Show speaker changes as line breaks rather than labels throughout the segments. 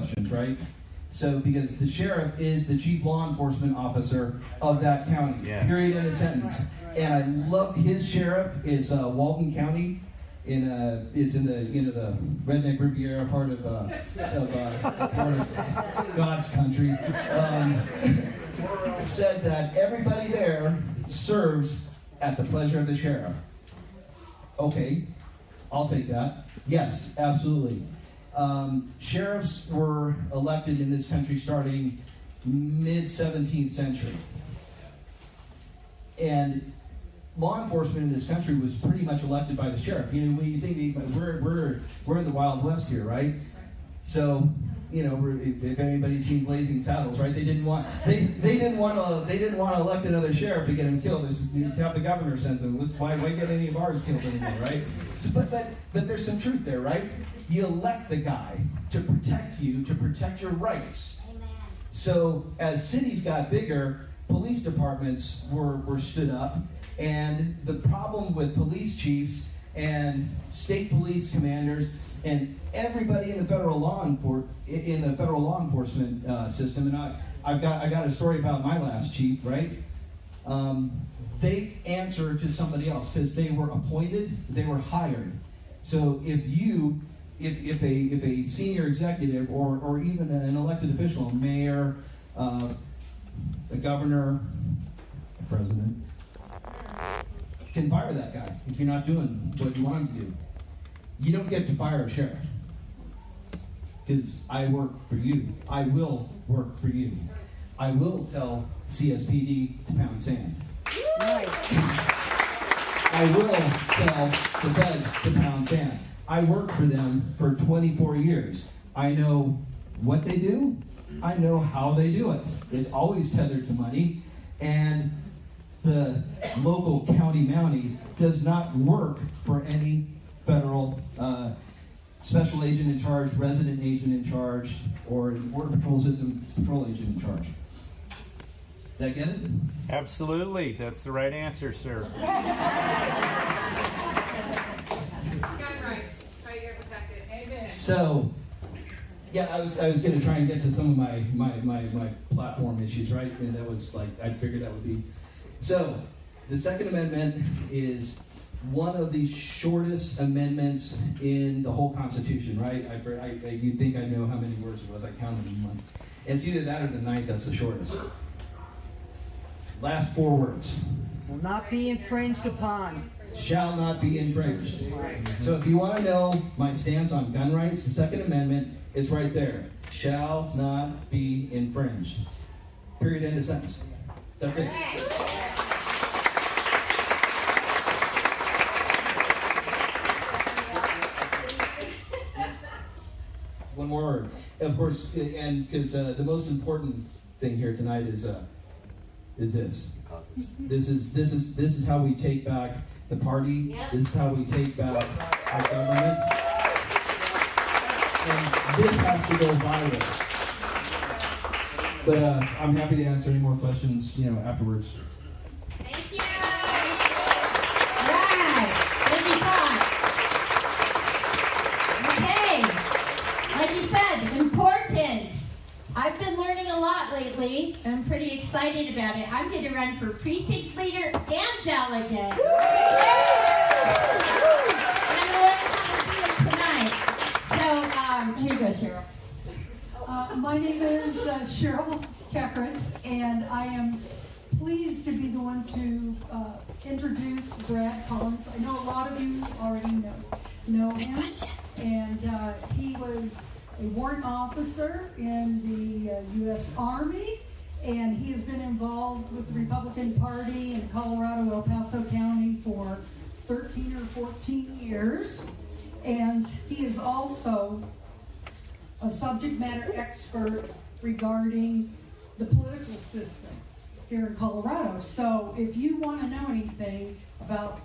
questions, right? So, because the sheriff is the chief law enforcement officer of that county, period, in a sentence. And I love his sheriff. It's Walton County. It's in the the redneck Riviera part of God's country. Said that everybody there serves at the pleasure of the sheriff. Okay, I'll take that. Yes, absolutely. Sheriffs were elected in this country starting mid-17th century. And law enforcement in this country was pretty much elected by the sheriff. When you think we're in the Wild West here, right? So, if anybody's seen Blazing Saddles, right? They didn't want to elect another sheriff to get him killed. This is how the governor sends them. Why get any of ours killed anymore, right? So, but there's some truth there, right? You elect the guy to protect you, to protect your rights. Amen. So as cities got bigger, police departments were stood up, and the problem with police chiefs and state police commanders and everybody in the federal law enforcement system, and I got a story about my last chief, right? They answer to somebody else because they were appointed, they were hired. So if a senior executive or even an elected official, a mayor, a governor, a president, can fire that guy if you're not doing what you want him to do. You don't get to fire a sheriff because I work for you. I will work for you. I will tell CSPD to pound sand. Nice. I will tell the feds to pound sand. I worked for them for 24 years. I know what they do. I know how they do it. It's always tethered to money. And the local county mountie does not work for any federal special agent in charge, resident agent in charge, or Border Patrol System patrol agent in charge. Did I get it?
Absolutely. That's the right answer, sir.
Gun rights. How you get protected. Amen.
So, yeah, I was going to try and get to some of my platform issues, right? And that was like, I figured that would be. So, the Second Amendment is one of the shortest amendments in the whole Constitution, right? You'd think I know how many words it was. I counted them once. It's either that or the ninth that's the shortest. Last four words.
Will not be infringed upon.
Shall not be infringed. So if you want to know my stance on gun rights, the Second Amendment, it's right there. Shall not be infringed. Period, end of sentence. That's it. One more word. Of course, and because the most important thing here tonight is this. This is how we take back the party. Yep. This is how we take back our government. And this has to go viral. But I'm happy to answer any more questions, afterwards.
Thank you. Right. Thank you, Todd. Okay. Like you said, important. I've been learning a lot lately. I'm pretty excited about it. I'm going to run for precinct leader and delegate. Woo! And I'm going to learn how to do it tonight. So, here you go, Cheryl.
My name is Cheryl Kekritz, and I am pleased to be the one to introduce Brad Collins. I know a lot of you already know him, and he was a warrant officer in the U.S. Army, and he has been involved with the Republican Party in Colorado, El Paso County for 13 or 14 years, and he is also a subject matter expert regarding the political system here in Colorado. So if you want to know anything about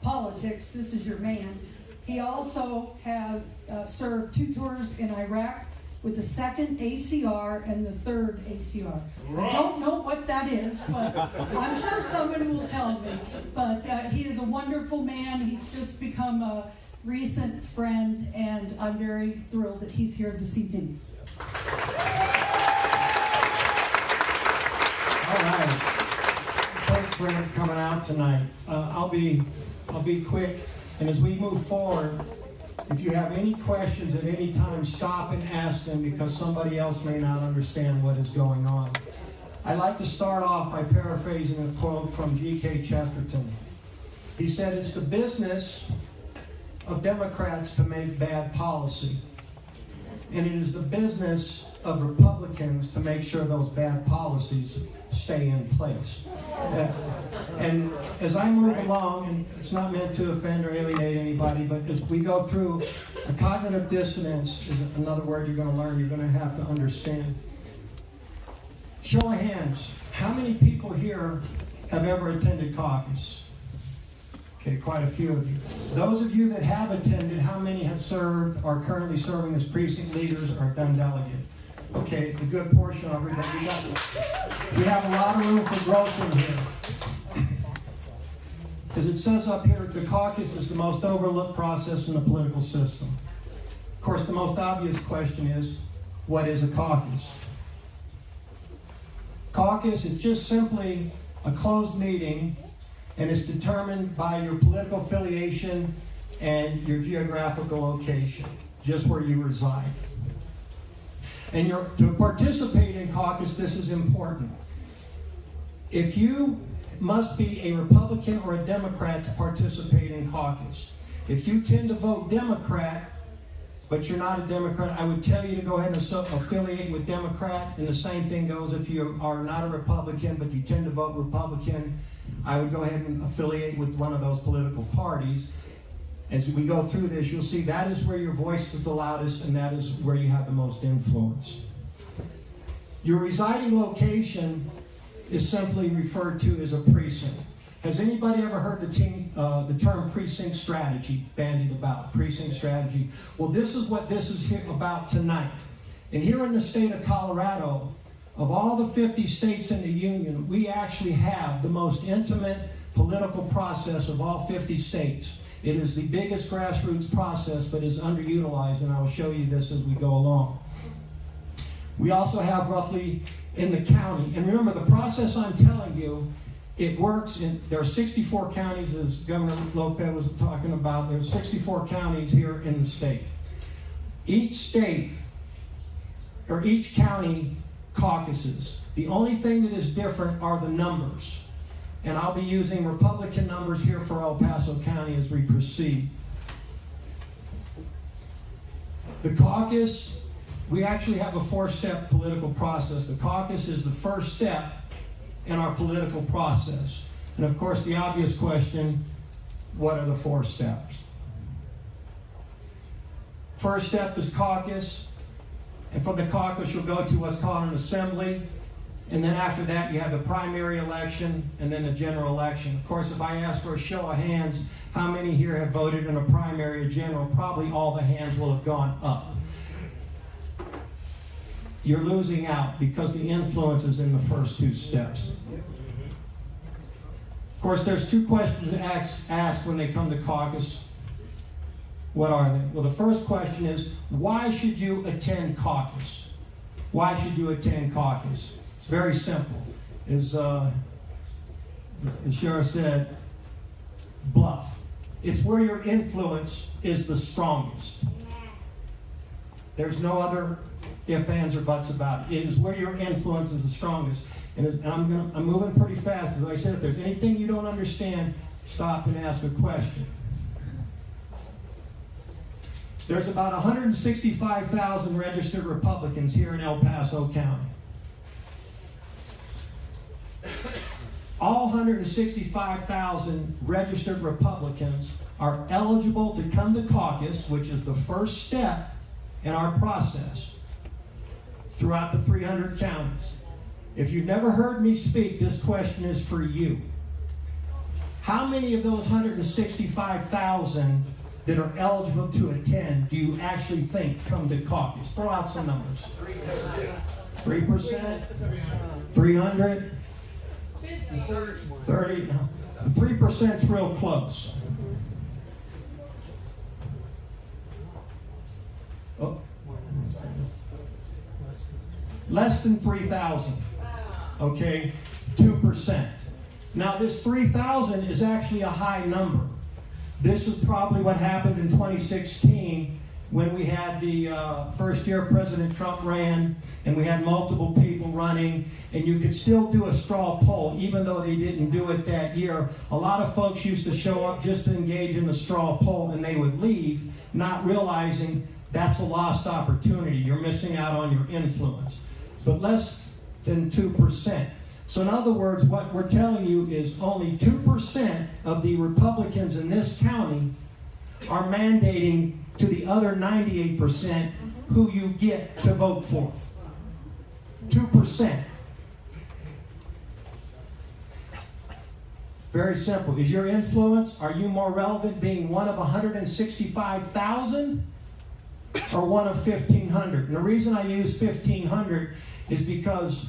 politics, this is your man. He also has served 2 tours in Iraq with the 2nd ACR and the 3rd ACR. I don't know what that is, but I'm sure somebody will tell me. But he is a wonderful man. He's just become a recent friend, and I'm very thrilled that he's here this evening.
out tonight. I'll be quick, and as we move forward, if you have any questions at any time, stop and ask them, because somebody else may not understand what is going on. I'd like to start off by paraphrasing a quote from G.K. Chesterton. He said, "It's the business of Democrats to make bad policy, and it is the business of Republicans to make sure those bad policies stay in place." And as I move along, and it's not meant to offend or alienate anybody, but as we go through, a cognitive dissonance is another word you're going to learn, you're going to have to understand. Show of hands, how many people here have ever attended caucus? Okay, quite a few of you. Those of you that have attended, how many have served, are currently serving as precinct leaders, or done delegate? Okay, a good portion of everybody. We have a lot of room for growth in here. As it says up here, the caucus is the most overlooked process in the political system. Of course, the most obvious question is, what is a caucus? Caucus is just simply a closed meeting, and it's determined by your political affiliation and your geographical location, just where you reside. And to participate in caucus, this is important. If you must be a Republican or a Democrat to participate in caucus. If you tend to vote Democrat, but you're not a Democrat, I would tell you to go ahead and affiliate with Democrat. And the same thing goes if you are not a Republican, but you tend to vote Republican. I would go ahead and affiliate with one of those political parties. As we go through this, you'll see that is where your voice is the loudest, and that is where you have the most influence. Your residing location is simply referred to as a precinct. Has anybody ever heard the term precinct strategy bandied about? Precinct strategy. Well, this is what this is about tonight. And here in the state of Colorado, of all the 50 states in the Union, we actually have the most intimate political process of all 50 states. It is the biggest grassroots process, but is underutilized, and I will show you this as we go along. We also have roughly in the county, and remember the process I'm telling you, it works in, there are 64 counties, as Governor Lopez was talking about, there's 64 counties here in the state. Each state, or each county caucuses. The only thing that is different are the numbers. And I'll be using Republican numbers here for El Paso County as we proceed. The caucus, we actually have a 4-step political process. The caucus is the first step in our political process. And of course, the obvious question, what are the 4 steps? First step is caucus. And from the caucus, you'll go to what's called an assembly. And then after that, you have the primary election and then the general election. Of course, if I ask for a show of hands, how many here have voted in a primary or general? Probably all the hands will have gone up. You're losing out because the influence is in the first 2 steps. Of course, there's 2 questions to ask when they come to caucus. What are they? Well, the first question is, why should you attend caucus? Why should you attend caucus? It's very simple. As Shara said, bluff. It's where your influence is the strongest. There's no other ifs, ands, or buts about it. It is where your influence is the strongest. And I'm moving pretty fast. As I said, if there's anything you don't understand, stop and ask a question. There's about 165,000 registered Republicans here in El Paso County. All 165,000 registered Republicans are eligible to come to caucus, which is the first step in our process throughout the 300 counties. If you've never heard me speak, this question is for you. How many of those 165,000 that are eligible to attend do you actually think come to caucus? Throw out some numbers. 3%? 300? 30? No. 3% is real close. Oh. Less than 3,000. Okay? 2%. Now this 3,000 is actually a high number. This is probably what happened in 2016 when we had the first year President Trump ran, and we had multiple people running, and you could still do a straw poll, even though they didn't do it that year. A lot of folks used to show up just to engage in the straw poll, and they would leave, not realizing that's a lost opportunity. You're missing out on your influence. But less than 2%. So in other words, what we're telling you is only 2% of the Republicans in this county are mandating to the other 98% who you get to vote for. 2%. Very simple. Is your influence, are you more relevant being one of 165,000 or one of 1,500? And the reason I use 1,500 is because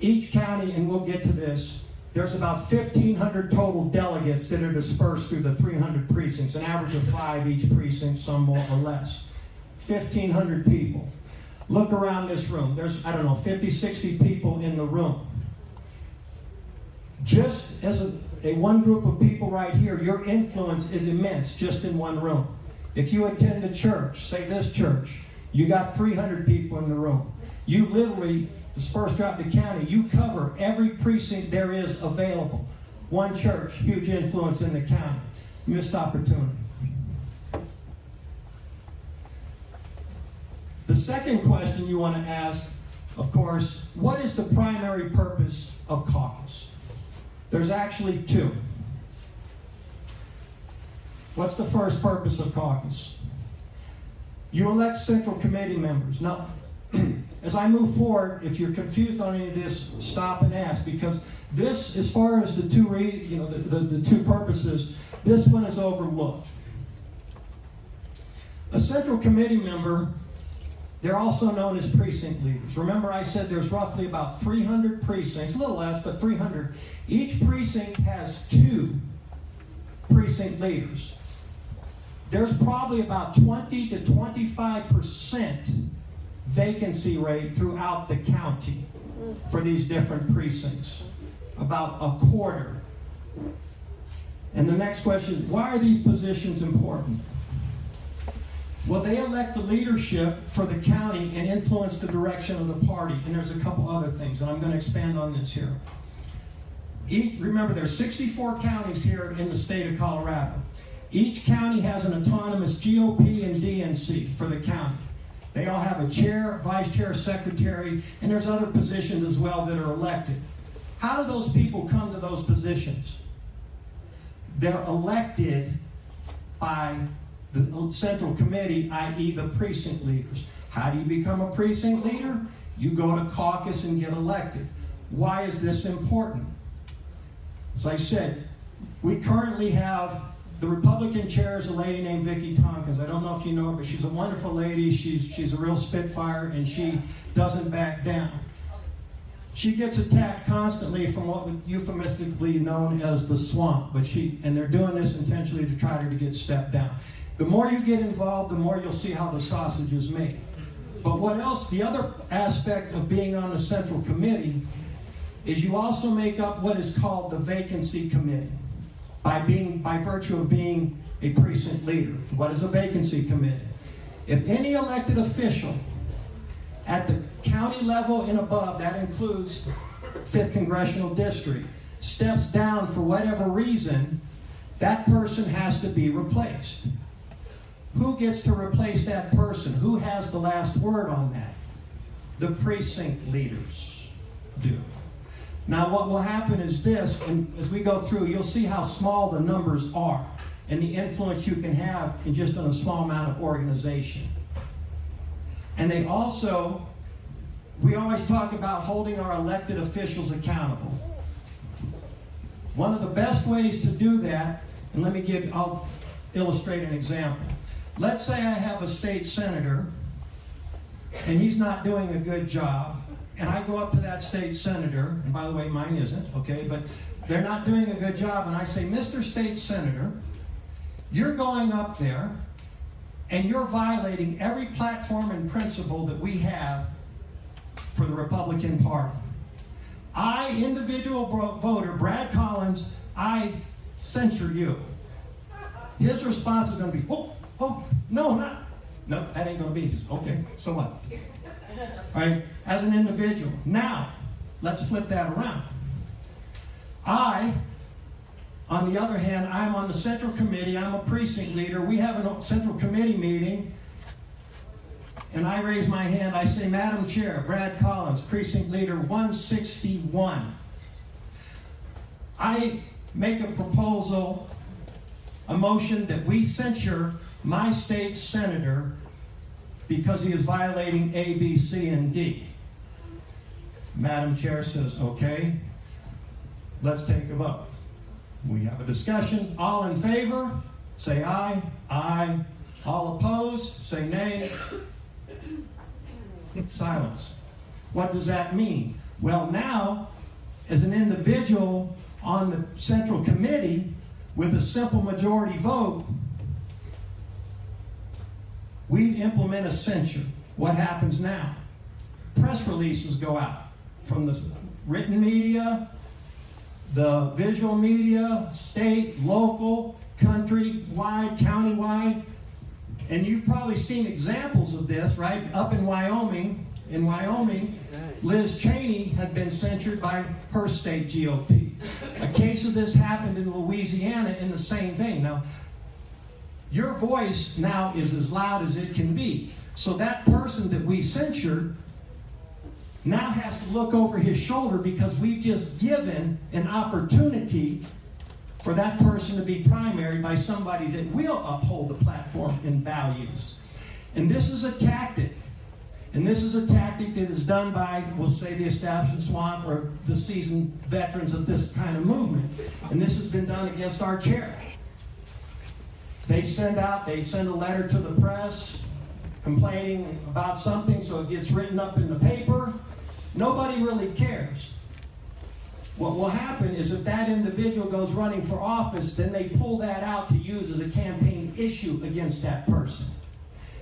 each county, and we'll get to this, there's about 1,500 total delegates that are dispersed through the 300 precincts, an average of 5 each precinct, some more or less. 1,500 people. Look around this room. There's, I don't know, 50, 60 people in the room. Just as a one group of people right here, your influence is immense just in one room. If you attend a church, say this church, you got 300 people in the room. You literally, dispersed throughout the county, you cover every precinct there is available. One church, huge influence in the county. Missed opportunity. The second question you want to ask, of course, what is the primary purpose of caucus? There's actually two. What's the first purpose of caucus? You elect central committee members. Now, as I move forward, if you're confused on any of this, stop and ask, because this, as far as the two, the two purposes, this one is overlooked. A central committee member, they're also known as precinct leaders. Remember I said there's roughly about 300 precincts, a little less, but 300. Each precinct has 2 precinct leaders. There's probably about 20 to 25% vacancy rate throughout the county for these different precincts. About a quarter. And the next question, why are these positions important? Well, they elect the leadership for the county and influence the direction of the party. And there's a couple other things, and I'm going to expand on this here. Remember, there's 64 counties here in the state of Colorado. Each county has an autonomous GOP and DNC for the county. They all have a chair, vice chair, secretary, and there's other positions as well that are elected. How do those people come to those positions? They're elected by the central committee, i.e. the precinct leaders. How do you become a precinct leader? You go to caucus and get elected. Why is this important? As I said, we currently have the Republican chair is a lady named Vicki Tompkins. I don't know if you know her, but she's a wonderful lady. She's a real spitfire, and she doesn't back down. She gets attacked constantly from what would euphemistically known as the swamp, and they're doing this intentionally to try to get stepped down. The more you get involved, the more you'll see how the sausage is made. But what else? The other aspect of being on the central committee is you also make up what is called the vacancy committee by virtue of being a precinct leader. What is a vacancy committee? If any elected official at the county level and above, that includes 5th Congressional District, steps down for whatever reason, that person has to be replaced. Who gets to replace that person? Who has the last word on that? The precinct leaders do. Now what will happen is this, and as we go through, you'll see how small the numbers are and the influence you can have in just on a small amount of organization. And they also, we always talk about holding our elected officials accountable. One of the best ways to do that, and I'll illustrate an example. Let's say I have a state senator and he's not doing a good job, and I go up to that state senator, and by the way, mine isn't, okay, but they're not doing a good job, and I say, Mr. State Senator, you're going up there and you're violating every platform and principle that we have for the Republican Party. I, individual voter, Brad Collins, I censure you. His response is going to be, no, that ain't going to be. Okay, so what? Right? As an individual. Now, let's flip that around. I, on the other hand, I'm on the Central Committee. I'm a precinct leader. We have a Central Committee meeting, and I raise my hand. I say, Madam Chair, Brad Collins, Precinct Leader 161. I make a proposal, a motion that we censure my state senator because he is violating A, B, C, and D. Madam Chair says, okay, let's take a vote. We have a discussion. All in favor, say aye. Aye. All opposed, say nay. Silence. What does that mean? Well, now, as an individual on the Central Committee, with a simple majority vote, we implement a censure. What happens now? Press releases go out from the written media, the visual media, state, local, country-wide, county-wide. And you've probably seen examples of this, right? Up in Wyoming, Liz Cheney had been censured by her state GOP. A case of this happened in Louisiana in the same vein. Now, your voice now is as loud as it can be. So that person that we censured now has to look over his shoulder because we've just given an opportunity for that person to be primaried by somebody that will uphold the platform and values. And this is a tactic. And this is a tactic that is done by, we'll say, the established swamp or the seasoned veterans of this kind of movement. And this has been done against our chair. They send a letter to the press complaining about something, so it gets written up in the paper. Nobody really cares. What will happen is if that individual goes running for office, then they pull that out to use as a campaign issue against that person.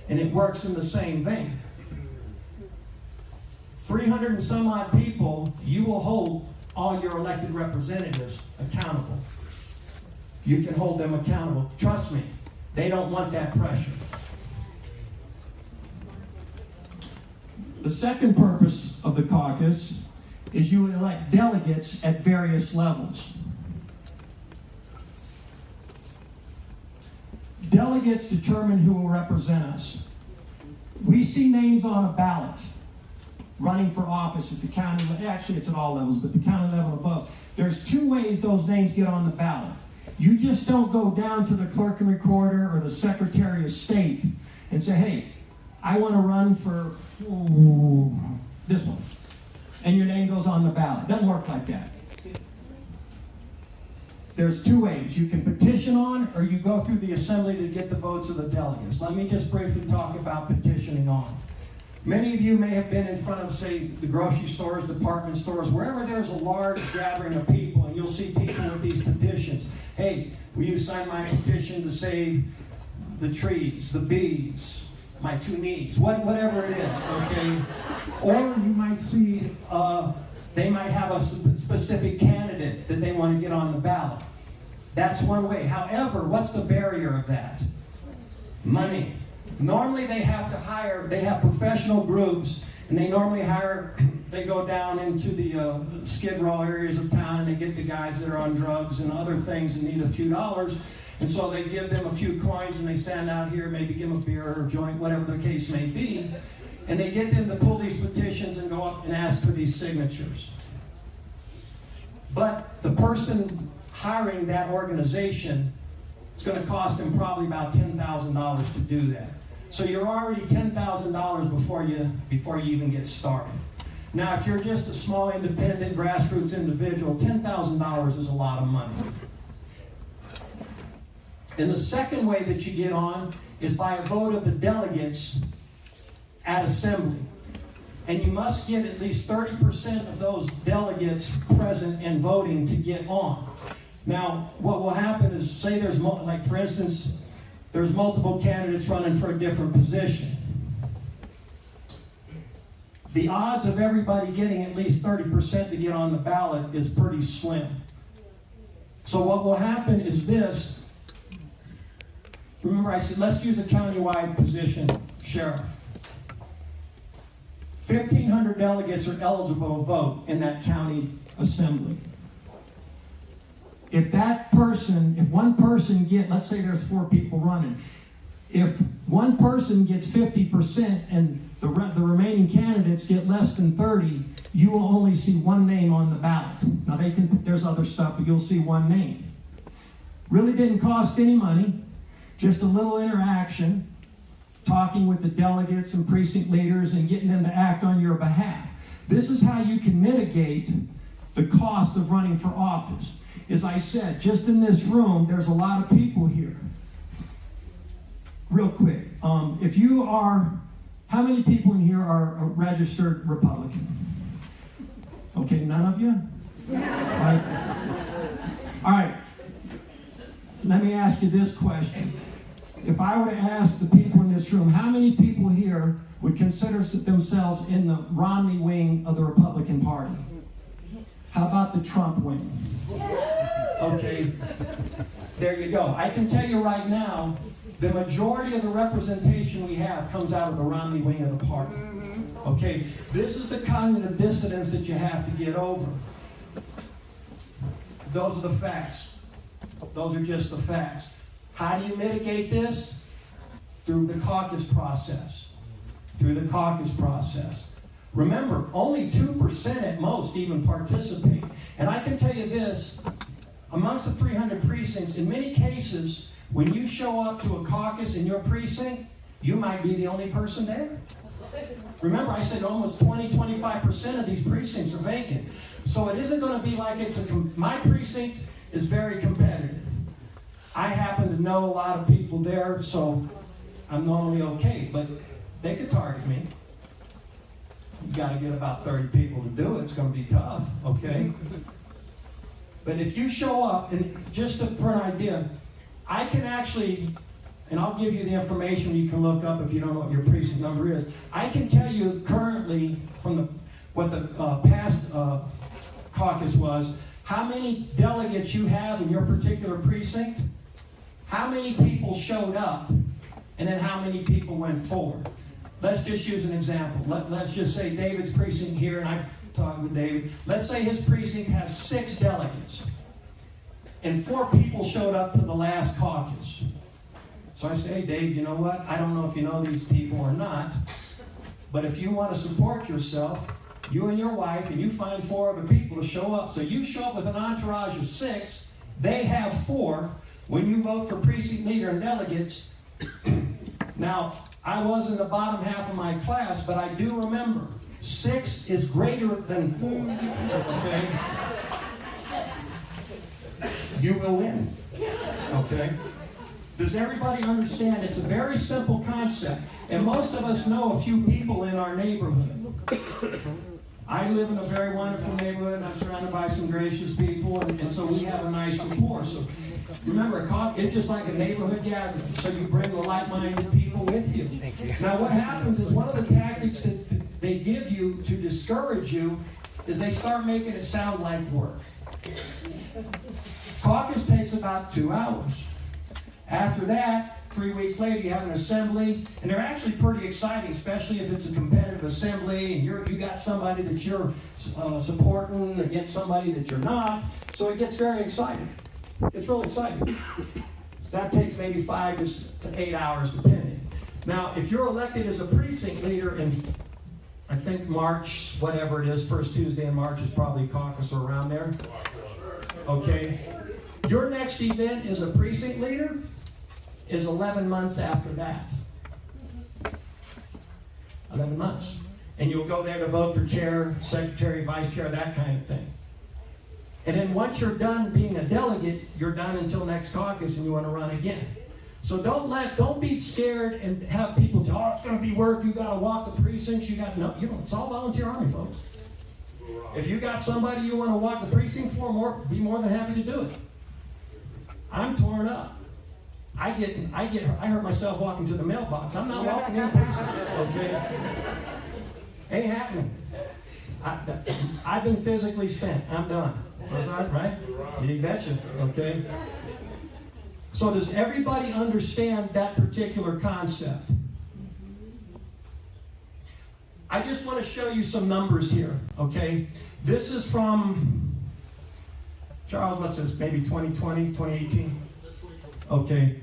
And it works in the same vein. 300 and some odd people, you will hold all your elected representatives accountable. You can hold them accountable. Trust me, they don't want that pressure. The second purpose of the caucus is you elect delegates at various levels. Delegates determine who will represent us. We see names on a ballot running for office at the county level. Actually, it's at all levels, but the county level above. There's two ways those names get on the ballot. You just don't go down to the clerk and recorder or the secretary of state and say, hey, I want to run for this one. And your name goes on the ballot. Doesn't work like that. There's two ways. You can petition on, or you go through the assembly to get the votes of the delegates. Let me just briefly talk about petitioning on. Many of you may have been in front of, say, the grocery stores, department stores, wherever there's a large gathering of people, and you'll see people with these petitions. Hey, will you sign my petition to save the trees, the bees, my two knees, whatever it is, okay? Or you might see they might have a specific candidate that they want to get on the ballot. That's one way. However, what's the barrier of that? Money. Normally they have to hire, they have professional groups, and they normally hire, they go down into the Skid Row areas of town, and they get the guys that are on drugs and other things and need a few dollars. And so they give them a few coins, and they stand out here, maybe give them a beer or a joint, whatever the case may be. And they get them to pull these petitions and go up and ask for these signatures. But the person hiring that organization, it's going to cost them probably about $10,000 to do that. So you're already $10,000 before you even get started. Now, if you're just a small, independent, grassroots individual, $10,000 is a lot of money. And the second way that you get on is by a vote of the delegates at assembly. And you must get at least 30% of those delegates present and voting to get on. Now, what will happen is, say there's, like for instance, there's multiple candidates running for a different position. the odds of everybody getting at least 30% to get on the ballot is pretty slim. So what will happen is this. Remember I said, let's use a countywide position, sheriff. 1,500 delegates are eligible to vote in that county assembly. If one person let's say there's 4 people running. If one person gets 50% and the remaining candidates get less than 30, you will only see one name on the ballot. Now there's other stuff, but you'll see one name. Really didn't cost any money, just a little interaction, talking with the delegates and precinct leaders and getting them to act on your behalf. This is how you can mitigate the cost of running for office. As I said, just in this room, there's a lot of people here. Real quick, how many people in here are a registered Republican? Okay, none of you? All right. Let me ask you this question. If I were to ask the people in this room, how many people here would consider themselves in the Romney wing of the Republican Party? How about the Trump wing? Okay, there you go. I can tell you right now, the majority of the representation we have comes out of the Romney wing of the party. Okay, this is the cognitive dissonance that you have to get over. Those are the facts. Those are just the facts. How do you mitigate this? Through the caucus process. Through the caucus process. Remember, only 2% at most even participate. And I can tell you this, amongst the 300 precincts, in many cases, when you show up to a caucus in your precinct, you might be the only person there. Remember, I said almost 20-25% of these precincts are vacant. So it isn't going to be like my precinct is very competitive. I happen to know a lot of people there, so I'm normally okay, but they could target me. You got to get about 30 people to do it. It's going to be tough, okay? But if you show up, and just for an idea, I can actually, and I'll give you the information you can look up if you don't know what your precinct number is. I can tell you currently from what the past caucus was, how many delegates you have in your particular precinct, how many people showed up, and then how many people went forward. Let's just use an example. Let's just say David's precinct here, and I've talked with David. Let's say his precinct has 6 delegates, and 4 people showed up to the last caucus. So I say, hey, Dave, you know what? I don't know if you know these people or not, but if you want to support yourself, you and your wife, and you find 4 other people to show up. So you show up with an entourage of 6, they have 4. When you vote for precinct leader and delegates, now, I was in the bottom half of my class, but I do remember 6 is greater than 4. Okay? You will win. Okay? Does everybody understand? It's a very simple concept. And most of us know a few people in our neighborhood. I live in a very wonderful neighborhood, and I'm surrounded by some gracious people, and so we have a nice rapport. So remember, it's just like a neighborhood gathering. So you bring the like-minded people with you. Now what happens is one of the tactics that they give you to discourage you is they start making it sound like work. Caucus takes about 2 hours. After that, 3 weeks later, you have an assembly, and they're actually pretty exciting, especially if it's a competitive assembly, and you got somebody that you're supporting against somebody that you're not. So it gets very exciting. It's real exciting. That takes maybe 5 to 8 hours, depending. Now, if you're elected as a precinct leader in, I think March, whatever it is, first Tuesday in March is probably caucus or around there. Okay. Your next event as a precinct leader is 11 months after that. 11 months. And you'll go there to vote for chair, secretary, vice chair, that kind of thing. And then once you're done being a delegate, you're done until next caucus and you want to run again. So don't be scared and have people tell, oh, it's going to be work, you got to walk the precincts, no, you don't. It's all volunteer army, folks. If you got somebody you want to walk the precinct for, be more than happy to do it. I'm torn up. I hurt myself walking to the mailbox. I'm not walking in the precinct, okay? Ain't happening. I've been physically spent. I'm done. That's right? You betcha. Okay. So does everybody understand that particular concept? I just want to show you some numbers here. Okay. This is from, Charles, what's this? Maybe 2020, 2018? Okay.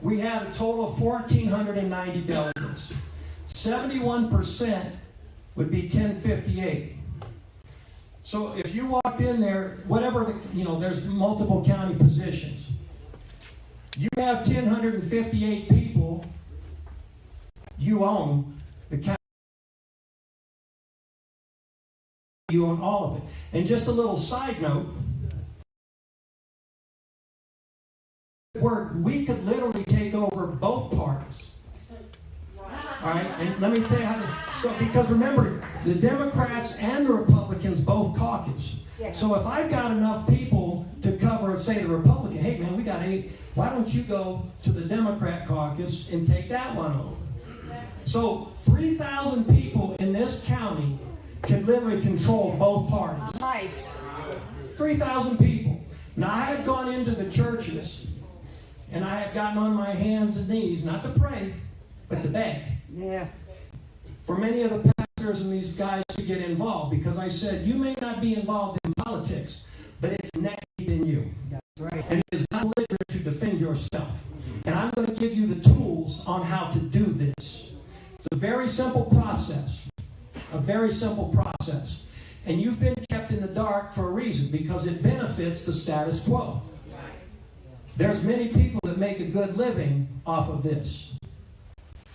We had a total of 1,490 delegates. 71% would be 1058. So if you walked in there, whatever, there's multiple county positions. You have 1,058 people you own, the county. You own all of it. And just a little side note, we could literally take over both parties. All right, and let me tell you how because remember, the Democrats and the Republicans both caucus. So if I've got enough people to cover, say, the Republican, hey man, we got 8, why don't you go to the Democrat caucus and take that one over? So 3,000 people in this county can literally control both parties.
Nice.
3,000 people. Now I have gone into the churches and I have gotten on my hands and knees, not to pray, but to beg.
Yeah.
For many of the pastors and these guys to get involved, because I said, you may not be involved in politics, but it's neck deep in you.
That's right.
And it is not literate to defend yourself. And I'm going to give you the tools on how to do this. It's a very simple process. A very simple process. And you've been kept in the dark for a reason, because it benefits the status quo. There's many people that make a good living off of this.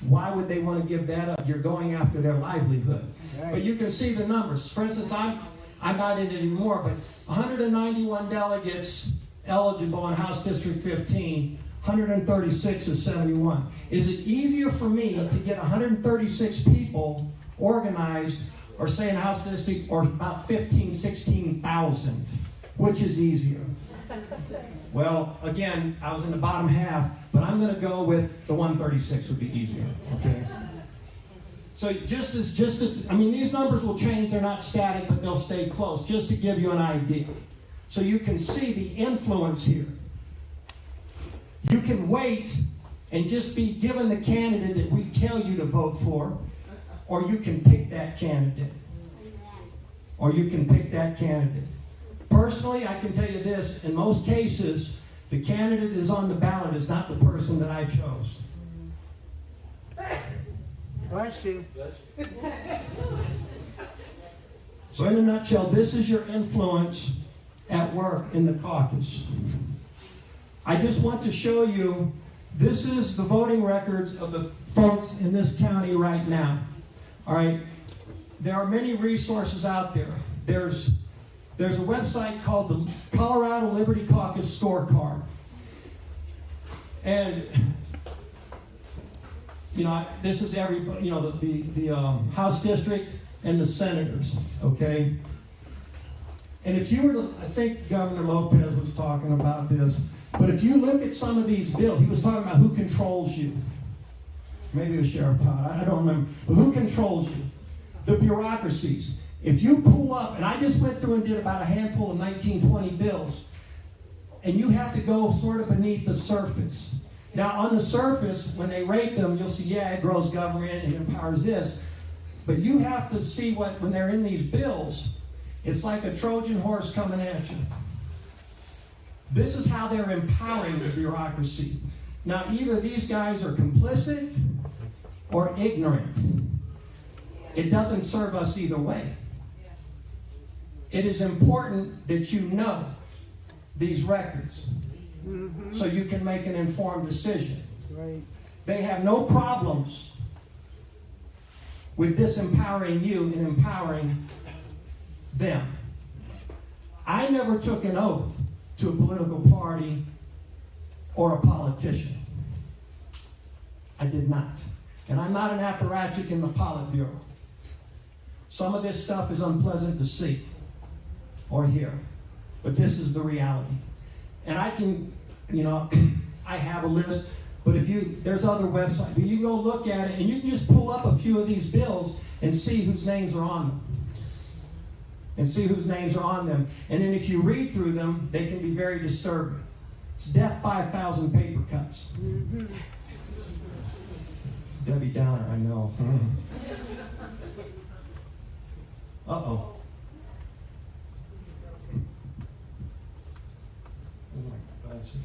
Why would they want to give that up? You're going after their livelihood. Right. But you can see the numbers. For instance, I'm not in it anymore, but 191 delegates eligible in House District 15, 136 is 71. Is it easier for me to get 136 people organized, or say in House District, or about 16,000? Which is easier? Well, again, I was in the bottom half, but I'm going to go with the 136 would be easier. Okay. So just as, these numbers will change. They're not static, but they'll stay close, just to give you an idea. So you can see the influence here. You can wait and just be given the candidate that we tell you to vote for, or you can pick that candidate. Or you can pick that candidate. Personally, I can tell you this, in most cases, the candidate is on the ballot is not the person that I chose.
Bless you.
So in a nutshell, this is your influence at work in the caucus. I just want to show you, this is the voting records of the folks in this county right now. All right, there are many resources out there. There's a website called the Colorado Liberty Caucus Scorecard. And, this is everybody, the House District and the senators, okay? And if you were to, I think Governor Lopez was talking about this, but if you look at some of these bills, he was talking about who controls you. Maybe it was Sheriff Todd, I don't remember. But who controls you? The bureaucracies. If you pull up, and I just went through and did about a handful of 1920 bills, and you have to go sort of beneath the surface. Now, on the surface, when they rate them, you'll see, yeah, it grows government and empowers this. But you have to see when they're in these bills, it's like a Trojan horse coming at you. This is how they're empowering the bureaucracy. Now, either these guys are complicit or ignorant. It doesn't serve us either way. It is important that you know these records so you can make an informed decision.
Right.
They have no problems with disempowering you and empowering them. I never took an oath to a political party or a politician. I did not. And I'm not an apparatchik in the Politburo. Some of this stuff is unpleasant to see or hear, but this is the reality. And I can, I have a list, but there's other websites. But you go look at it, and you can just pull up a few of these bills, and see whose names are on them. And see whose names are on them. And then if you read through them, they can be very disturbing. It's death by 1,000 paper cuts. Debbie Downer, I know. Uh-oh. Where's my glasses?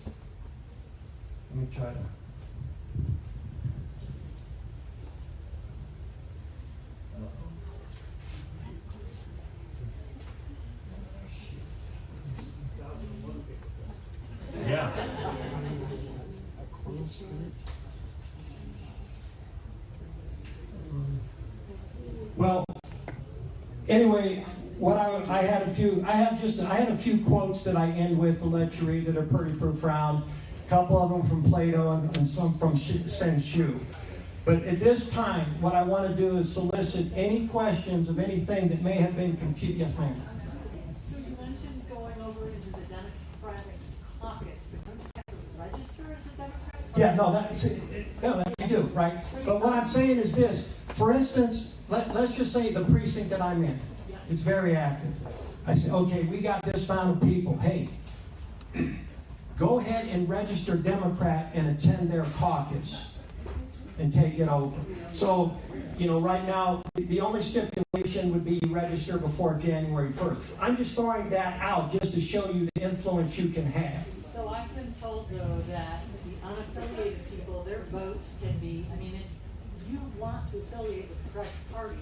Let me try to... Yeah. Well, anyway, I had a few quotes that I end with to let you read that are pretty profound. A couple of them from Plato and some from Sun Tzu. But at this time, what I want to do is solicit any questions of anything that may have been confused. Yes, ma'am.
So you mentioned going over into the Democratic caucus, but don't you have to register as a Democrat?
Yeah, no, that you do, right? But what I'm saying is this. For instance, let's just say the precinct that I'm in. It's very active. I say, okay, we got this amount of people. Hey, go ahead and register Democrat and attend their caucus and take it over. So, right now, the only stipulation would be you register before January 1st. I'm just throwing that out just to show you the influence you can have.
So I've been told, though, that the unaffiliated people, their votes can be, if you want to affiliate with the correct party,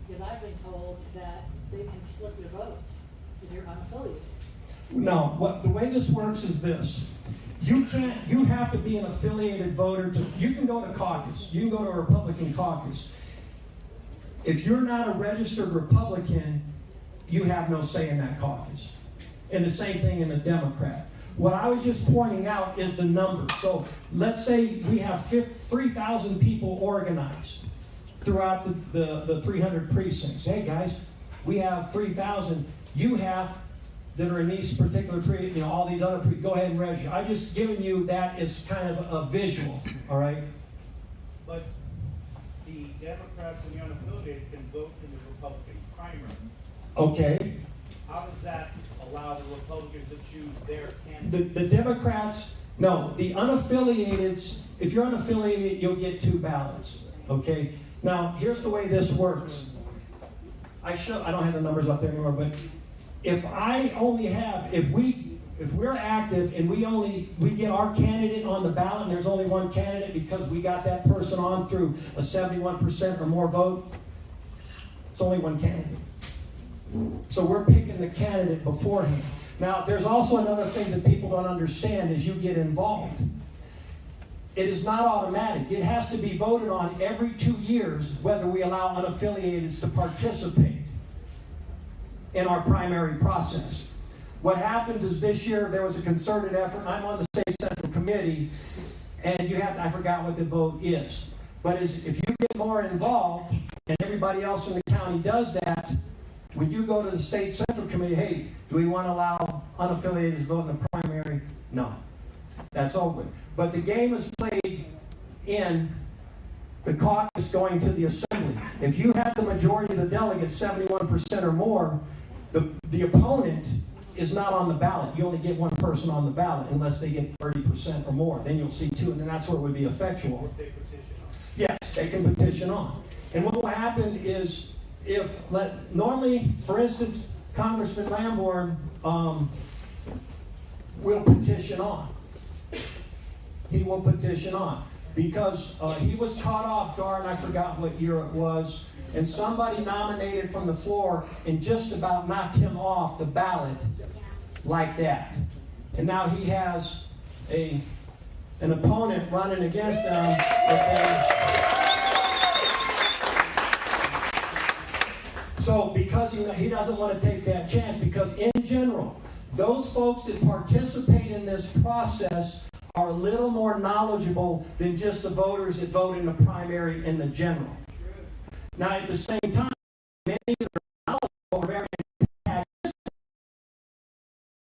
because I've been told that they can flip your votes if you're unaffiliated.
No, the way this works is this. You have to be an affiliated voter you can go to caucus. You can go to a Republican caucus. If you're not a registered Republican, you have no say in that caucus. And the same thing in a Democrat. What I was just pointing out is the numbers. So let's say we have 3,000 people organized throughout the 300 precincts. Hey guys, we have 3,000. You have that are in these particular all these other go ahead and register. I've just given you that as kind of a visual, all right?
But the Democrats and the unaffiliated can vote in the Republican primary.
Okay.
How does that allow the Republicans to choose their candidate?
The Democrats, no, the unaffiliated, if you're unaffiliated, you'll get 2 ballots, okay? Now, here's the way this works. I don't have the numbers up there anymore, but if we're active and we get our candidate on the ballot and there's only one candidate because we got that person on through a 71% or more vote, it's only one candidate. So we're picking the candidate beforehand. Now, there's also another thing that people don't understand as you get involved. It is not automatic. It has to be voted on every 2 years whether we allow unaffiliated to participate in our primary process. What happens is this year there was a concerted effort. I'm on the State Central Committee, and I forgot what the vote is. But if you get more involved, and everybody else in the county does that, when you go to the State Central Committee, hey, do we want to allow unaffiliated to vote in the primary? No. That's over. But the game is played in the caucus going to the assembly. If you have the majority of the delegates, 71% or more, the opponent is not on the ballot. You only get one person on the ballot unless they get 30% or more. Then you'll see 2, and then that's where it would be effectual.
They petition on.
Yes, they can petition on. And what will happen is normally, for instance, Congressman Lamborn will petition on. He will petition on because he was caught off guard, and I forgot what year it was, and somebody nominated from the floor and just about knocked him off the ballot like that. And now he has an opponent running against him. So because he doesn't want to take that chance, because in general, those folks that participate in this process are a little more knowledgeable than just the voters that vote in the primary and the general. Now, at the same time,